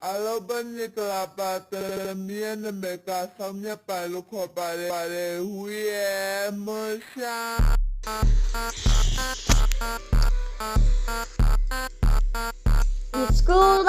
Alo bên như là bà tờ miên là mẹ cả xong nhé bà lúc họ bà để huy em mơ xa School